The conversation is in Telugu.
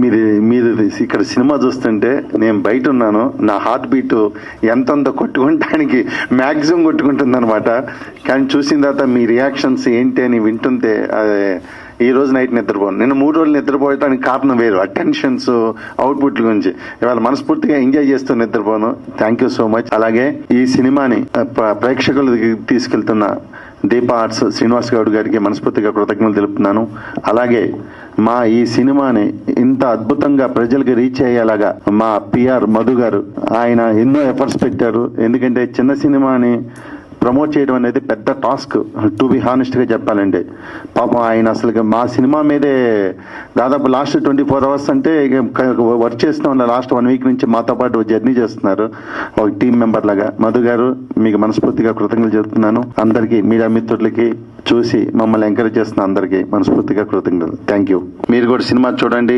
మీరు మీరు ఇక్కడ సినిమా చూస్తుంటే నేను బయట ఉన్నాను, నా హార్ట్ బీట్ ఎంతంత కొట్టుకుంటానికి మ్యాక్సిమం కొట్టుకుంటుంది అనమాట. కానీ చూసిన తర్వాత మీ రియాక్షన్స్ ఏంటి అని వింటుంటే ఈ రోజు నైట్ నిద్రపోను. నేను 3 రోజులు నిద్రపోయడానికి కారణం వేరు, అటెన్షన్స్ అవుట్పుట్ గురించి. ఇవాళ మనస్ఫూర్తిగా ఎంజాయ్ చేస్తూ నిద్రపోను. Thank you so much. అలాగే ఈ సినిమాని ప్రేక్షకులు తీసుకెళ్తున్న దీపా ఆర్ట్స్ శ్రీనివాస్ గౌడ్ గారికి మనస్ఫూర్తిగా కృతజ్ఞతలు తెలుపుతున్నాను. అలాగే మా ఈ సినిమాని ఇంత అద్భుతంగా ప్రజలకు రీచ్ అయ్యేలాగా మా పిఆర్ మధు గారు ఆయన ఎన్నో ఎఫర్ట్స్ పెట్టారు. ఎందుకంటే చిన్న సినిమాని ప్రమోట్ చేయడం అనేది పెద్ద టాస్క్, టు బి హానెస్ట్ గా చెప్పాలంటే. పాపం ఆయన అసలు మా సినిమా మీదే దాదాపు లాస్ట్ 24 hours అంటే వర్క్ చేస్తున్న లాస్ట్ 1 week నుంచి మాతో పాటు జర్నీ చేస్తున్నారు ఒక టీం మెంబర్ లాగా. మధు గారు మీకు మనస్ఫూర్తిగా కృతజ్ఞతలు చెప్తున్నాను. అందరికీ మీడియా మిత్రులకి, చూసి మమ్మల్ని ఎంకరేజ్ చేస్తున్న అందరికీ మనస్ఫూర్తిగా కృతజ్ఞతలు. Thank you. మీరు కూడా సినిమా చూడండి.